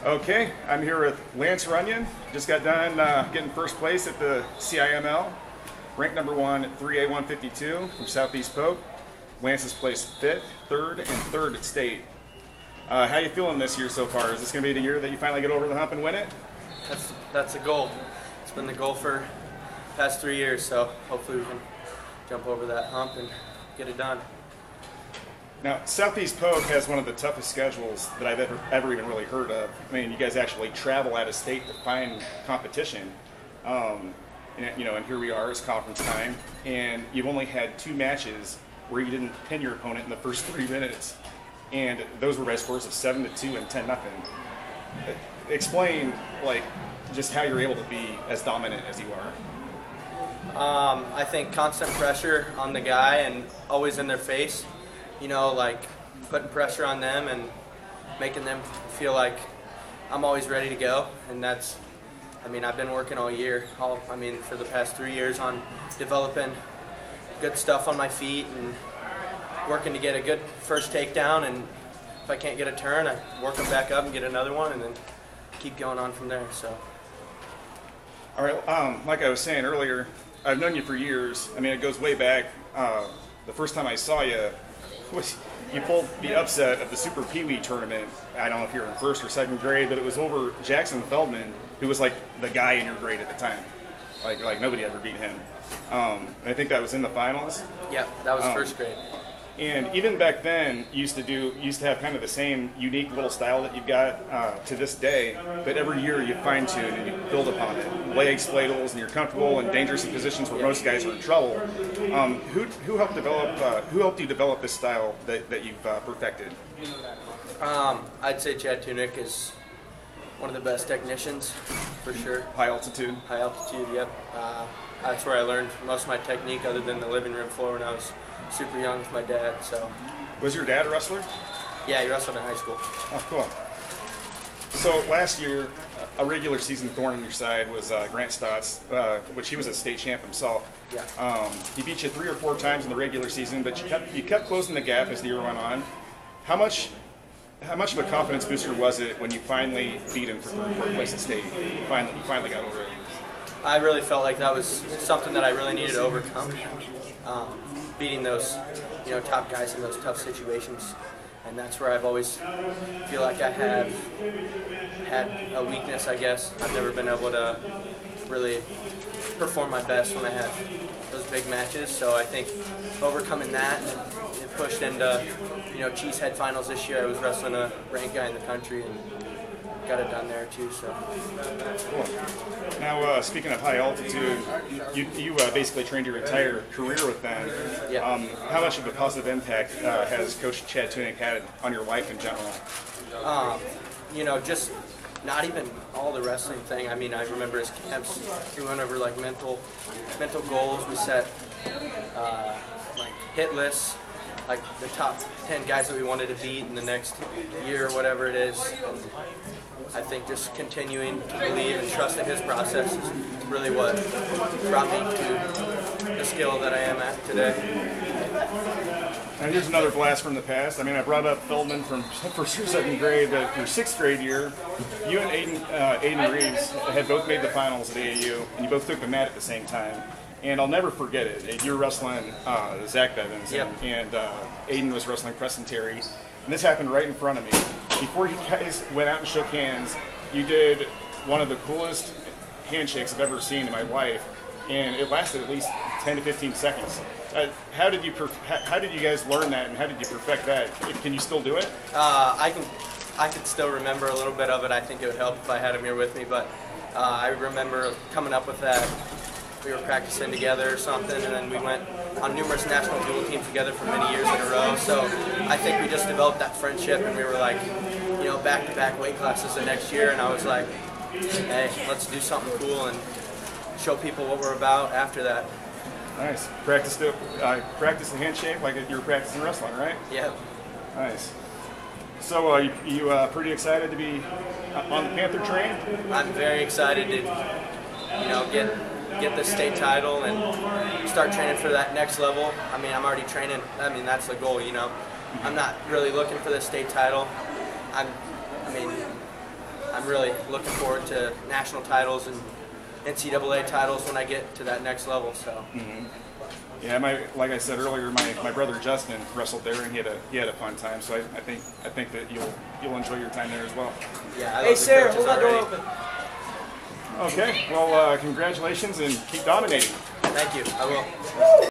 Okay, I'm here with Lance Runyon. Just got done getting first place at the CIML. Ranked number one at 3A152 from Southeast Polk. Lance has placed 5th, 3rd, and 3rd at state. How you feeling this year so far? Is this going to be the year that you finally get over the hump and win it? That's the goal. It's been the goal for the past 3 years, so hopefully we can jump over that hump and get it done. Now, Southeast Polk has one of the toughest schedules that I've ever even really heard of. I mean, you guys actually travel out of state to find competition. And here we are, it's conference time, and you've only had 2 matches where you didn't pin your opponent in the first 3 minutes. And those were by scores of 7-2 and 10-0. Explain, just how you're able to be as dominant as you are. I think constant pressure on the guy and always in their face. Putting pressure on them and making them feel like I'm always ready to go. And I've been working all year, for the past 3 years on developing good stuff on my feet and working to get a good first takedown. And if I can't get a turn, I work them back up and get another one and then keep going on from there. So. All right, like I was saying earlier, I've known you for years. It goes way back. The first time I saw you, you pulled the upset of the Super Pee Wee tournament. I don't know if you were in 1st or 2nd grade, but it was over Jackson Feldman, who was the guy in your grade at the time. Like nobody ever beat him. I think that was in the finals. Yeah, that was 1st grade. And even back then, you used to have kind of the same unique little style that you've got to this day. But every year you fine tune and you build upon it. Leg spladles, and you're comfortable in dangerous positions where most guys are in trouble. Who helped you develop this style that you've perfected? I'd say Chad Tunick is one of the best technicians for sure. High altitude. High altitude. Yep. That's where I learned most of my technique, other than the living room floor when I was super young with my dad. So. Was your dad a wrestler? Yeah, he wrestled in high school. Oh, cool. So last year, a regular season thorn in your side was Grant Stotts, which he was a state champ himself. Yeah. He beat you 3 or 4 times in the regular season, but you kept closing the gap as the year went on. How much of a confidence booster was it when you finally beat him for 3rd or 4th place at state? You finally got over it. I really felt like that was something that I really needed to overcome. Beating those, top guys in those tough situations, and that's where I've always feel like I have had a weakness. I guess I've never been able to really perform my best when I have those big matches. So I think overcoming that, and it pushed into Cheesehead finals this year. I was wrestling a ranked guy in the country and got it done there too. So cool. Now, speaking of high altitude, you basically trained your entire career with them. Yeah. How much of a positive impact has Coach Chad Tunick had on your life in general? Just not even all the wrestling thing. I remember his camps. We went over mental goals. We set hit lists, the top 10 guys that we wanted to beat in the next year or whatever it is. And I think just continuing to believe and trust in his process is really what brought me to the skill that I am at today. And here's another blast from the past. I brought up Feldman from 1st or 2nd grade, but your 6th grade year, you and Aiden Reeves had both made the finals at AAU, and you both took the mat at the same time. And I'll never forget it. You were wrestling Zach Bevins, yep. and Aiden was wrestling Preston Terry. And this happened right in front of me. Before you guys went out and shook hands, you did one of the coolest handshakes I've ever seen in my life, and it lasted at least 10 to 15 seconds. How did you guys learn that, and how did you perfect that? Can you still do it? I can still remember a little bit of it. I think it would help if I had him here with me, but I remember coming up with that. We were practicing together or something, and then we went on numerous national dual teams together for many years in a row. So I think we just developed that friendship, and we were back-to-back weight classes the next year, and I was like, hey, let's do something cool and show people what we're about after that. Nice. Practice the handshake like you were practicing wrestling, right? Yeah. Nice. So you pretty excited to be on the Panther train? I'm very excited to, get the state title and start training for that next level. I'm already training. That's the goal, I'm not really looking for the state title. I really looking forward to national titles and NCAA titles when I get to that next level. So. Yeah, like I said earlier, my brother Justin wrestled there, and he had a fun time. So I think that you'll enjoy your time there as well. Yeah. Hey, Sarah, hold that door open. Okay. Well, congratulations and keep dominating. Thank you. I will.